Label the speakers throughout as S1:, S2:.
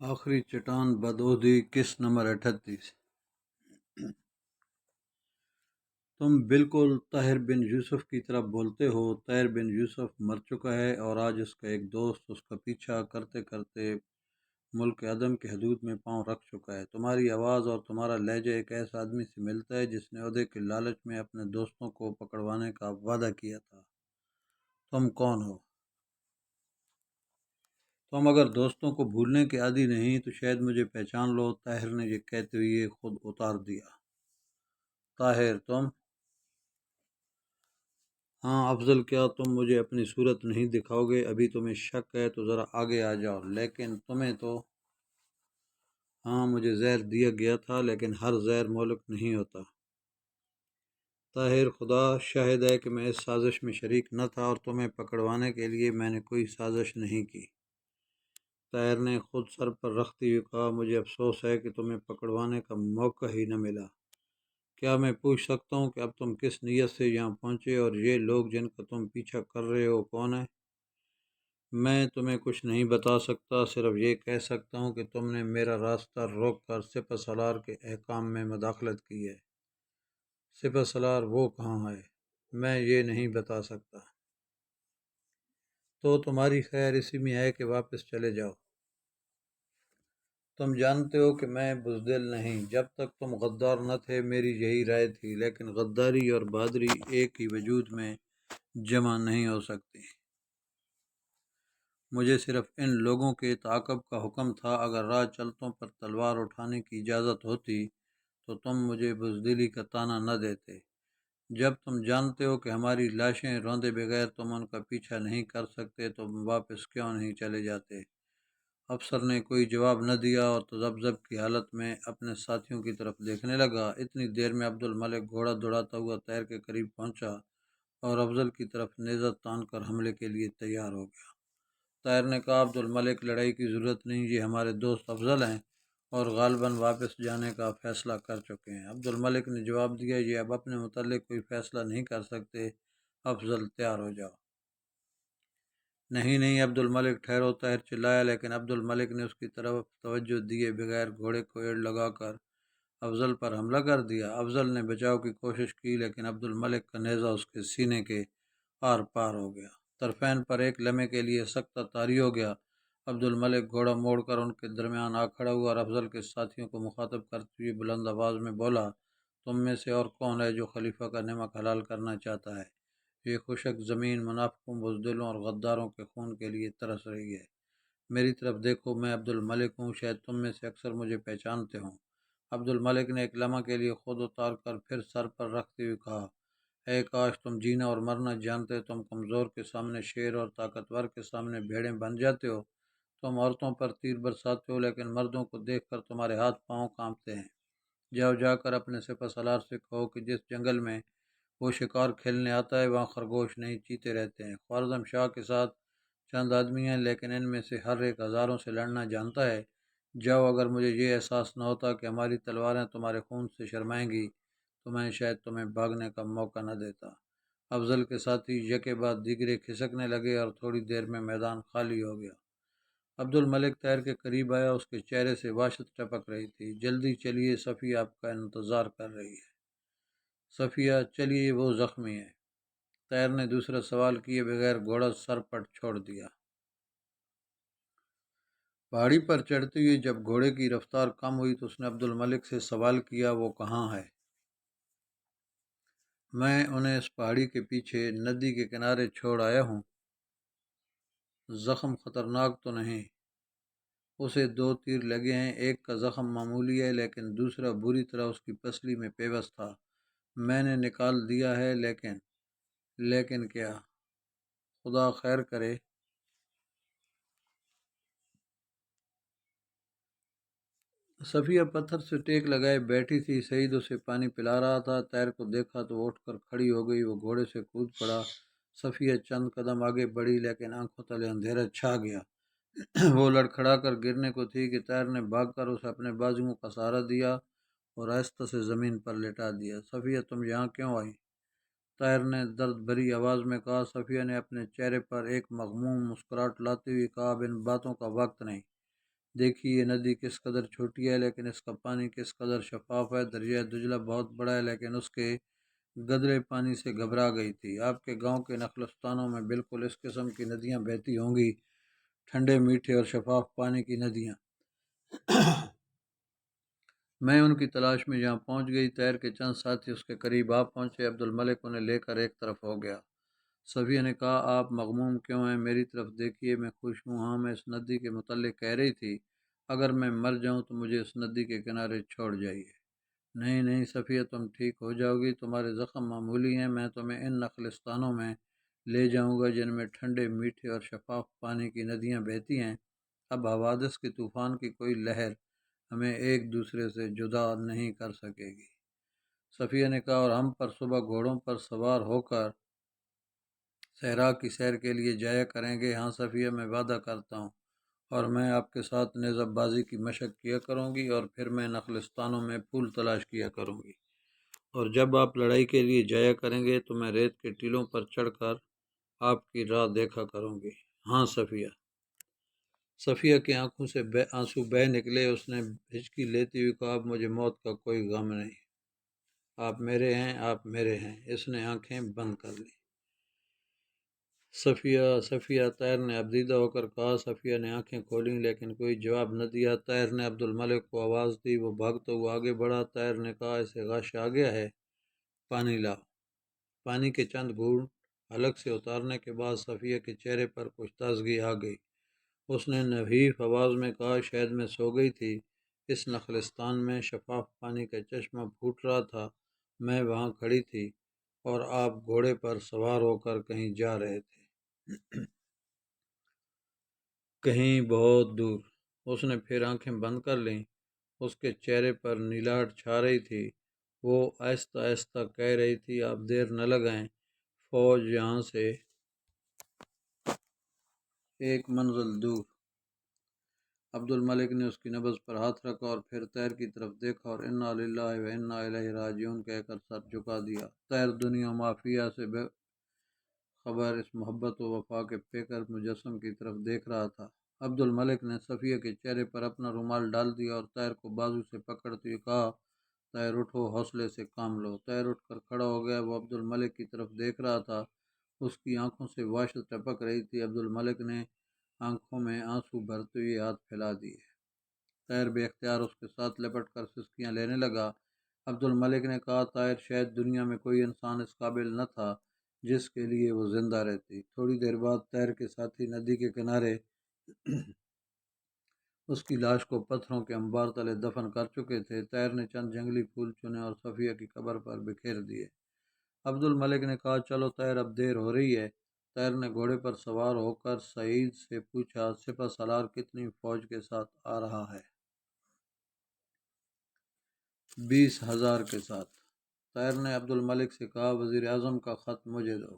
S1: آخری چٹان بدعہدی قسط نمبر 38۔ تم بالکل طاہر بن یوسف کی طرف بولتے ہو۔ طاہر بن یوسف مر چکا ہے اور آج اس کا ایک دوست اس کا پیچھا کرتے کرتے ملک عدم کی حدود میں پاؤں رکھ چکا ہے۔ تمہاری آواز اور تمہارا لہجہ ایک ایسے آدمی سے ملتا ہے جس نے عہدے کے لالچ میں اپنے دوستوں کو پکڑوانے کا وعدہ کیا تھا۔ تم کون ہو؟ تم اگر دوستوں کو بھولنے کے عادی نہیں تو شاید مجھے پہچان لو۔ طاہر نے یہ کہتے ہوئے خود اتار دیا۔ طاہر تم؟ ہاں افضل، کیا تم مجھے اپنی صورت نہیں دکھاؤ گے؟ ابھی تمہیں شک ہے تو ذرا آگے آ جاؤ۔ لیکن تمہیں تو… ہاں مجھے زہر دیا گیا تھا، لیکن ہر زہر مہلک نہیں ہوتا۔ طاہر خدا شاہد ہے کہ میں اس سازش میں شریک نہ تھا اور تمہیں پکڑوانے کے لیے میں نے کوئی سازش نہیں کی۔ طاہر نے خود سر پر رکھتے ہوئے کہا، مجھے افسوس ہے کہ تمہیں پکڑوانے کا موقع ہی نہ ملا۔ کیا میں پوچھ سکتا ہوں کہ اب تم کس نیت سے یہاں پہنچے اور یہ لوگ جن کا تم پیچھا کر رہے ہو کون ہیں؟ میں تمہیں کچھ نہیں بتا سکتا، صرف یہ کہہ سکتا ہوں کہ تم نے میرا راستہ روک کر سپہ سالار کے احکام میں مداخلت کی ہے۔ سپہ سالار وہ کہاں ہے؟ میں یہ نہیں بتا سکتا۔ تو تمہاری خیر اسی میں ہے کہ واپس چلے جاؤ۔ تم جانتے ہو کہ میں بزدل نہیں۔ جب تک تم غدار نہ تھے میری یہی رائے تھی، لیکن غداری اور بہادری ایک ہی وجود میں جمع نہیں ہو سکتی۔ مجھے صرف ان لوگوں کے تعاقب کا حکم تھا۔ اگر راہ چلتوں پر تلوار اٹھانے کی اجازت ہوتی تو تم مجھے بزدلی کا طعنہ نہ دیتے۔ جب تم جانتے ہو کہ ہماری لاشیں روندے بغیر تم ان کا پیچھا نہیں کر سکتے تو واپس کیوں نہیں چلے جاتے؟ افسر نے کوئی جواب نہ دیا اور تذبذب کی حالت میں اپنے ساتھیوں کی طرف دیکھنے لگا۔ اتنی دیر میں عبد الملک گھوڑا دوڑاتا ہوا طاہر کے قریب پہنچا اور افضل کی طرف نیزہ تان کر حملے کے لیے تیار ہو گیا۔ طاہر نے کہا، عبد الملک لڑائی کی ضرورت نہیں، یہ ہمارے دوست افضل ہیں اور غالباً واپس جانے کا فیصلہ کر چکے ہیں۔ عبد الملک نے جواب دیا، یہ اب اپنے متعلق کوئی فیصلہ نہیں کر سکتے۔ افضل تیار ہو جاؤ۔ نہیں نہیں عبد الملک ٹھہرو، طاہر چلایا، لیکن عبد الملک نے اس کی طرف توجہ دیے بغیر گھوڑے کو ایڑ لگا کر افضل پر حملہ کر دیا۔ افضل نے بچاؤ کی کوشش کی، لیکن عبد الملک کا نیزہ اس کے سینے کے آر پار ہو گیا۔ طرفین پر ایک لمحے کے لیے سکتہ طاری ہو گیا۔ عبد الملک گھوڑا موڑ کر ان کے درمیان آ کھڑا ہوا اور افضل کے ساتھیوں کو مخاطب کرتے ہوئے بلند آواز میں بولا، تم میں سے اور کون ہے جو خلیفہ کا نمک حلال کرنا چاہتا ہے؟ یہ خشک زمین منافقوں، بزدلوں اور غداروں کے خون کے لیے ترس رہی ہے۔ میری طرف دیکھو، میں عبد الملک ہوں، شاید تم میں سے اکثر مجھے پہچانتے ہوں۔ عبد الملک نے ایک لمحہ کے لیے خود اتار کر پھر سر پر رکھتے ہوئے کہا، اے کاش تم جینا اور مرنا جانتے۔ تم کمزور کے سامنے شیر اور طاقتور کے سامنے بھیڑیں بن جاتے ہو۔ تم عورتوں پر تیر برساتے ہو، لیکن مردوں کو دیکھ کر تمہارے ہاتھ پاؤں کانپتے ہیں۔ جاؤ جا کر اپنے سپہ سالار سے کہو کہ جس جنگل میں وہ شکار کھیلنے آتا ہے وہاں خرگوش نہیں چیتے رہتے ہیں۔ خوارزم شاہ کے ساتھ چند آدمی ہیں، لیکن ان میں سے ہر ایک ہزاروں سے لڑنا جانتا ہے۔ جاؤ، اگر مجھے یہ احساس نہ ہوتا کہ ہماری تلواریں تمہارے خون سے شرمائیں گی تو میں شاید تمہیں بھاگنے کا موقع نہ دیتا۔ افضل کے ساتھی یکے بعد دیگرے کھسکنے لگے اور تھوڑی دیر میں میدان خالی ہو گیا۔ عبد الملک طاہر کے قریب آیا، اس کے چہرے سے وحشت ٹپک رہی تھی۔ جلدی چلیے، صفیہ آپ کا انتظار کر رہی ہے۔ صفیہ؟ چلیے، وہ زخمی ہے۔ طاہر نے دوسرا سوال کیے بغیر گھوڑا سر پر چھوڑ دیا۔ پہاڑی پر چڑھتے ہوئے جب گھوڑے کی رفتار کم ہوئی تو اس نے عبد الملک سے سوال کیا، وہ کہاں ہے؟ میں انہیں اس پہاڑی کے پیچھے ندی کے کنارے چھوڑ آیا ہوں۔ زخم خطرناک تو نہیں؟ اسے 2 تیر لگے ہیں، ایک کا زخم معمولی ہے لیکن دوسرا بری طرح اس کی پسلی میں پیوست تھا۔ میں نے نکال دیا ہے، لیکن کیا؟ خدا خیر کرے۔ صفیہ پتھر سے ٹیک لگائے بیٹھی تھی، سعید اسے پانی پلا رہا تھا۔ طاہر کو دیکھا تو وہ اٹھ کر کھڑی ہو گئی، وہ گھوڑے سے کود پڑا۔ صفیہ چند قدم آگے بڑھی، لیکن آنکھوں تلے اندھیرا چھا گیا۔ وہ لڑکھڑا کر گرنے کو تھی کہ طاہر نے بھاگ کر اسے اپنے بازوؤں کا سہارا دیا اور آہستہ سے زمین پر لٹا دیا۔ صفیہ تم یہاں کیوں آئی؟ طاہر نے درد بھری آواز میں کہا۔ صفیہ نے اپنے چہرے پر ایک مغموم مسکراہٹ لاتے ہوئے کہا، اب ان باتوں کا وقت نہیں، دیکھیے یہ ندی کس قدر چھوٹی ہے لیکن اس کا پانی کس قدر شفاف ہے۔ دریائے دجلہ بہت بڑا ہے لیکن اس کے گدرے پانی سے گھبرا گئی تھی۔ آپ کے گاؤں کے نخلستانوں میں بالکل اس قسم کی ندیاں بہتی ہوں گی، ٹھنڈے میٹھے اور شفاف پانی کی ندیاں۔ میں ان کی تلاش میں جہاں پہنچ گئی، تیر کے چند ساتھی اس کے قریب آ پہنچے۔ عبد الملک انہیں لے کر ایک طرف ہو گیا۔ صفیہ نے کہا، آپ مغموم کیوں ہیں؟ میری طرف دیکھیے، میں خوش ہوں۔ ہاں، میں اس ندی کے متعلق کہہ رہی تھی، اگر میں مر جاؤں تو مجھے اس ندی کے کنارے چھوڑ جائیے۔ نہیں نہیں صفیہ، تم ٹھیک ہو جاؤ گی، تمہارے زخم معمولی ہیں۔ میں تمہیں ان نخلستانوں میں لے جاؤں گا جن میں ٹھنڈے میٹھے اور شفاف پانی کی ندیاں بہتی ہیں۔ اب حوادث کے طوفان کی کوئی لہر ہمیں ایک دوسرے سے جدا نہیں کر سکے گی۔ صفیہ نے کہا، اور ہم پر صبح گھوڑوں پر سوار ہو کر صحرا کی سیر کے لیے جایا کریں گے۔ ہاں صفیہ، میں وعدہ کرتا ہوں، اور میں آپ کے ساتھ نیزہ بازی کی مشق کیا کروں گی، اور پھر میں نخلستانوں میں پھول تلاش کیا کروں گی، اور جب آپ لڑائی کے لیے جایا کریں گے تو میں ریت کے ٹیلوں پر چڑھ کر آپ کی راہ دیکھا کروں گی۔ ہاں صفیہ۔ صفیہ کی آنکھوں سے آنسو بہہ نکلے۔ اس نے ہچکی لیتی ہوئی کہا، اب مجھے موت کا کوئی غم نہیں، آپ میرے ہیں، آپ میرے ہیں۔ اس نے آنکھیں بند کر لیں۔ صفیہ صفیہ، طاہر نے ابدیدہ ہو کر کہا۔ صفیہ نے آنکھیں کھولیں لیکن کوئی جواب نہ دیا۔ طاہر نے عبد الملک کو آواز دی، وہ بھاگتا ہوا آگے بڑھا۔ طاہر نے کہا، اسے غش آ گیا ہے، پانی لاؤ۔ پانی کے چند گھونٹ حلق سے اتارنے کے بعد صفیہ کے چہرے پر کچھ تازگی آ گئی۔ اس نے نحیف آواز میں کہا، شاید میں سو گئی تھی۔ اس نخلستان میں شفاف پانی کا چشمہ پھوٹ رہا تھا، میں وہاں کھڑی تھی، اور آپ گھوڑے پر سوار ہو کر کہیں جا رہے تھے، کہیں بہت دور۔ اس نے پھر آنکھیں بند کر لیں۔ اس کے چہرے پر نیلاہٹ چھا رہی تھی۔ وہ آہستہ آہستہ کہہ رہی تھی، آپ دیر نہ لگائیں، فوج یہاں سے ایک منزل دور۔ عبد الملک نے اس کی نبض پر ہاتھ رکھا اور پھر طاہر کی طرف دیکھا اور انا للہ و انا الیہ راجعون کہہ کر سر جھکا دیا۔ طاہر دنیا و مافیہ سے بے خبر اس محبت و وفا کے پیکر مجسم کی طرف دیکھ رہا تھا۔ عبد الملک نے صفیہ کے چہرے پر اپنا رومال ڈال دیا اور طاہر کو بازو سے پکڑتے ہوئے کہا، طاہر اٹھو، حوصلے سے کام لو۔ طاہر اٹھ کر کھڑا ہو گیا۔ وہ عبد الملک کی طرف دیکھ رہا تھا، اس کی آنکھوں سے وحشت ٹپک رہی تھی۔ عبد الملک نے آنکھوں میں آنسو بھرتے ہوئے ہاتھ پھیلا دیے۔ طاہر بے اختیار اس کے ساتھ لپٹ کر سسکیاں لینے لگا۔ عبد الملک نے کہا، طاہر، شاید دنیا میں کوئی انسان اس قابل نہ تھا جس کے لیے وہ زندہ رہتی۔ تھوڑی دیر بعد طاہر کے ساتھی ندی کے کنارے اس کی لاش کو پتھروں کے انبار تلے دفن کر چکے تھے۔ طاہر نے چند جنگلی پھول چنے اور صفیہ کی قبر پر بکھیر دیے۔ عبد الملک نے کہا، چلو طاہر، اب دیر ہو رہی ہے۔ طاہر نے گھوڑے پر سوار ہو کر سعید سے پوچھا، سپہ سالار کتنی فوج کے ساتھ آ رہا ہے؟ 20,000 کے ساتھ۔ طاہر نے عبد الملک سے کہا، وزیر اعظم کا خط مجھے دو۔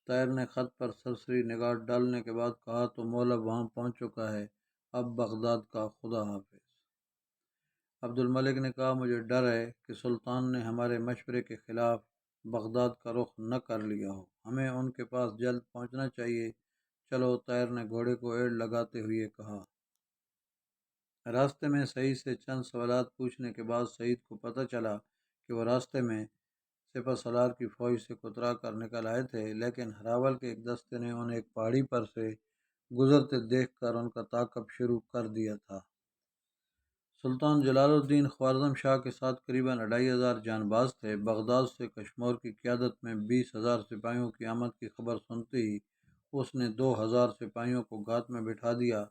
S1: طاہر نے خط پر سرسری نگاہ ڈالنے کے بعد کہا، تو مولب وہاں پہنچ چکا ہے، اب بغداد کا خدا حافظ۔ عبد الملک نے کہا، مجھے ڈر ہے کہ سلطان نے ہمارے مشورے کے خلاف بغداد کا رخ نہ کر لیا ہو، ہمیں ان کے پاس جلد پہنچنا چاہیے۔ چلو، طاہر نے گھوڑے کو ایڑ لگاتے ہوئے کہا۔ راستے میں سعید سے چند سوالات پوچھنے کے بعد سعید کو پتہ چلا کہ وہ راستے میں سپہ سالار کی فوج سے کترا کر نکل آئے تھے، لیکن ہراول کے ایک دستے نے انہیں ایک پہاڑی پر سے گزرتے دیکھ کر ان کا تعاقب شروع کر دیا تھا۔ سلطان جلال الدین خوارزم شاہ کے ساتھ قریباً 2500 جان باز تھے۔ بغداد سے کشمور کی قیادت میں 20,000 سپاہیوں کی آمد کی خبر سنتے ہی اس نے 2,000 سپاہیوں کو گھات میں بٹھا دیا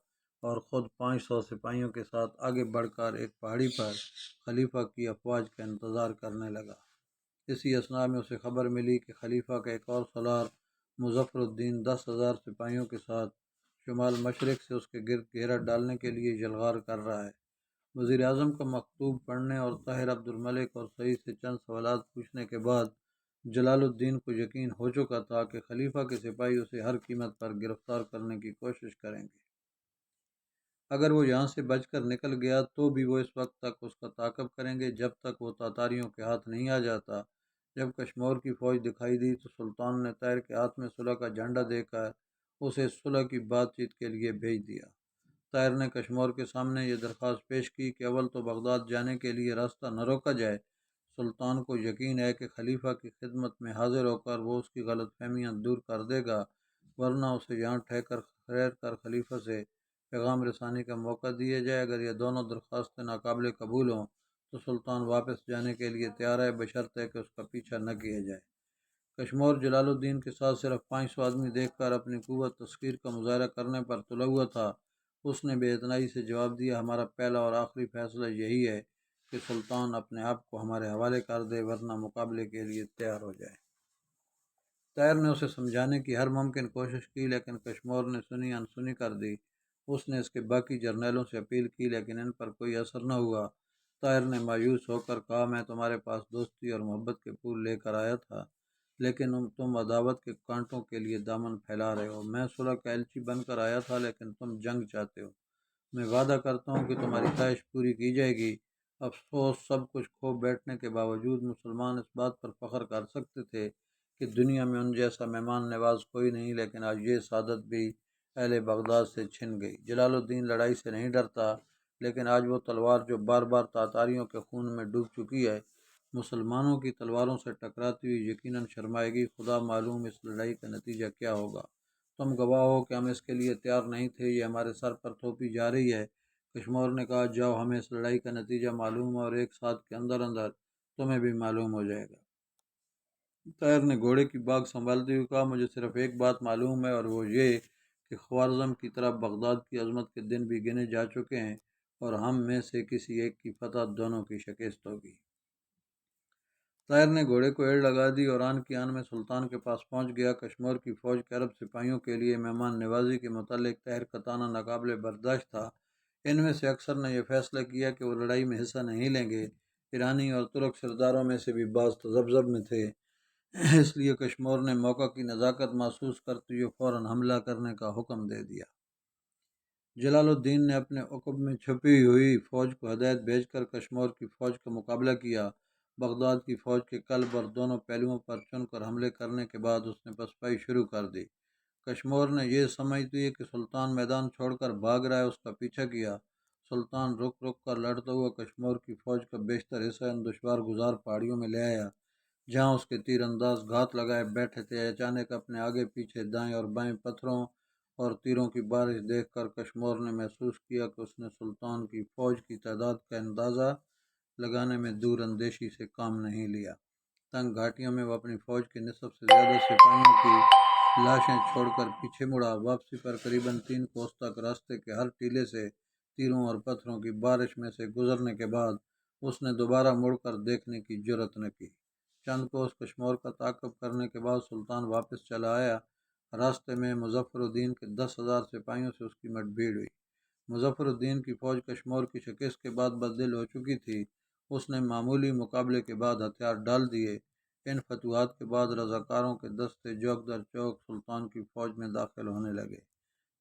S1: اور خود 500 سپاہیوں کے ساتھ آگے بڑھ کر ایک پہاڑی پر خلیفہ کی افواج کا انتظار کرنے لگا۔ اسی اثناء میں اسے خبر ملی کہ خلیفہ کا ایک اور سالار مظفر الدین 10,000 سپاہیوں کے ساتھ شمال مشرق سے اس کے گرد گھیرا ڈالنے کے لیے یلغار کر رہا ہے۔ وزیر اعظم کا مکتوب پڑھنے اور طاہر، عبد الملک اور سعید سے چند سوالات پوچھنے کے بعد جلال الدین کو یقین ہو چکا تھا کہ خلیفہ کے سپاہی اسے ہر قیمت پر گرفتار کرنے کی کوشش کریں گے۔ اگر وہ یہاں سے بچ کر نکل گیا تو بھی وہ اس وقت تک اس کا تعاقب کریں گے جب تک وہ تاتاریوں کے ہاتھ نہیں آ جاتا۔ جب کشمور کی فوج دکھائی دی تو سلطان نے طاہر کے ہاتھ میں صلح کا جھنڈا دے کر اسے صلح کی بات چیت کے لیے بھیج دیا۔ طاہر نے کشمور کے سامنے یہ درخواست پیش کی کہ اول تو بغداد جانے کے لیے راستہ نہ روکا جائے۔ سلطان کو یقین ہے کہ خلیفہ کی خدمت میں حاضر ہو کر وہ اس کی غلط فہمیاں دور کر دے گا، ورنہ اسے یہاں ٹھہر کر خلیفہ سے پیغام رسانی کا موقع دیا جائے۔ اگر یہ دونوں درخواستیں ناقابل قبول ہوں تو سلطان واپس جانے کے لیے تیار ہے، بشرطے کہ اس کا پیچھا نہ کیا جائے۔ کشمور جلال الدین کے ساتھ صرف 500 آدمی دیکھ کر اپنی قوت تسخیر کا مظاہرہ کرنے پر تلا ہوا تھا۔ اس نے بے اتنائی سے جواب دیا، ہمارا پہلا اور آخری فیصلہ یہی ہے کہ سلطان اپنے آپ کو ہمارے حوالے کر دے، ورنہ مقابلے کے لیے تیار ہو جائے۔ طاہر نے اسے سمجھانے کی ہر ممکن کوشش کی، لیکن کشمور نے سنی انسنی کر دی۔ اس نے اس کے باقی جرنیلوں سے اپیل کی، لیکن ان پر کوئی اثر نہ ہوا۔ طاہر نے مایوس ہو کر کہا، میں تمہارے پاس دوستی اور محبت کے پھول لے کر آیا تھا، لیکن تم عداوت کے کانٹوں کے لیے دامن پھیلا رہے ہو۔ میں صلح کا ایلچی بن کر آیا تھا، لیکن تم جنگ چاہتے ہو۔ میں وعدہ کرتا ہوں کہ تمہاری خواہش پوری کی جائے گی۔ افسوس، سب کچھ کھو بیٹھنے کے باوجود مسلمان اس بات پر فخر کر سکتے تھے کہ دنیا میں ان جیسا مہمان نواز کوئی نہیں، لیکن آج یہ سعادت بھی اہل بغداد سے چھن گئی۔ جلال الدین لڑائی سے نہیں ڈرتا، لیکن آج وہ تلوار جو بار بار تاتاریوں کے خون میں ڈوب چکی ہے، مسلمانوں کی تلواروں سے ٹکراتی ہوئی یقیناً شرمائے گی۔ خدا معلوم اس لڑائی کا نتیجہ کیا ہوگا۔ تم گواہ ہو کہ ہم اس کے لیے تیار نہیں تھے، یہ ہمارے سر پر تھوپی جا رہی ہے۔ کشمور نے کہا، جاؤ، ہمیں اس لڑائی کا نتیجہ معلوم ہے اور ایک ساتھ کے اندر اندر تمہیں بھی معلوم ہو جائے گا۔ طاہر نے گھوڑے کی باگ سنبھالتے ہوئے کہا، مجھے صرف ایک بات معلوم ہے اور وہ یہ کہ خوارزم کی طرح بغداد کی عظمت کے دن بھی گنے جا چکے ہیں اور ہم میں سے کسی ایک کی فتح دونوں کی شکست ہوگی۔ طاہر نے گھوڑے کو ایڑ لگا دی اور آن کی آن میں سلطان کے پاس پہنچ گیا۔ کشمور کی فوج کے عرب سپاہیوں کے لیے مہمان نوازی کے متعلق طاہر کا طعنہ ناقابل برداشت تھا۔ ان میں سے اکثر نے یہ فیصلہ کیا کہ وہ لڑائی میں حصہ نہیں لیں گے۔ ایرانی اور ترک سرداروں میں سے بھی بعض تذبذب میں تھے، اس لیے کشمور نے موقع کی نزاکت محسوس کرتے ہوئے فوراً حملہ کرنے کا حکم دے دیا۔ جلال الدین نے اپنے عقب میں چھپی ہوئی فوج کو ہدایت بھیج کر کشمور کی فوج کا مقابلہ کیا۔ بغداد کی فوج کے قلب اور دونوں پہلوؤں پر چن کر حملے کرنے کے بعد اس نے پسپائی شروع کر دی۔ کشمور نے یہ سمجھتے ہوئے کہ سلطان میدان چھوڑ کر بھاگ رہا ہے، اس کا پیچھا کیا۔ سلطان رک رک کر لڑتا ہوا کشمور کی فوج کا بیشتر حصہ ان دشوار گزار پہاڑیوں میں لے آیا، جہاں اس کے تیر انداز گھات لگائے بیٹھے تھے۔ اچانک اپنے آگے پیچھے دائیں اور بائیں پتھروں اور تیروں کی بارش دیکھ کر کشمور نے محسوس کیا کہ اس نے سلطان کی فوج کی تعداد کا اندازہ لگانے میں دور اندیشی سے کام نہیں لیا۔ تنگ گھاٹیوں میں وہ اپنی فوج کے نصف سے زیادہ سپاہیوں کی لاشیں چھوڑ کر پیچھے مڑا۔ واپسی پر قریباً 3 کوس تک راستے کے ہر ٹیلے سے تیروں اور پتھروں کی بارش میں سے گزرنے کے بعد اس نے دوبارہ مڑ کر دیکھنے کی جرات نہ کی۔ چند کوس کشمور کا تعاقب کرنے کے بعد سلطان واپس چلا آیا۔ راستے میں مظفر الدین کے 10,000 سپاہیوں سے اس کی مٹ بھیڑ ہوئی۔ مظفر الدین کی فوج کشمور کی شکست کے بعد بددل ہو چکی تھی۔ اس نے معمولی مقابلے کے بعد ہتھیار ڈال دیے۔ ان فتوحات کے بعد رضاکاروں کے دستے چوک در چوک سلطان کی فوج میں داخل ہونے لگے۔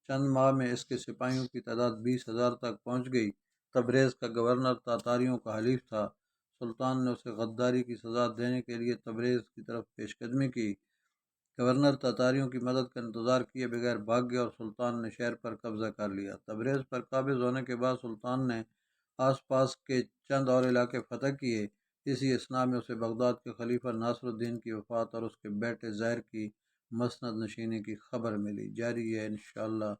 S1: چند ماہ میں اس کے سپاہیوں کی تعداد 20,000 تک پہنچ گئی۔ تبریز کا گورنر تاتاریوں کا حلیف تھا۔ سلطان نے اسے غداری کی سزا دینے کے لیے تبریز کی طرف پیش قدمی کی۔ گورنر تاتاریوں کی مدد کا انتظار کیے بغیر بھاگ گیا اور سلطان نے شہر پر قبضہ کر لیا۔ تبریز پر قابض ہونے کے بعد سلطان نے آس پاس کے چند اور علاقے فتح کیے۔ اسی اثناء میں اسے بغداد کے خلیفہ ناصر الدین کی وفات اور اس کے بیٹے زہر کی مسند نشینی کی خبر ملی۔ جاری ہے انشاءاللہ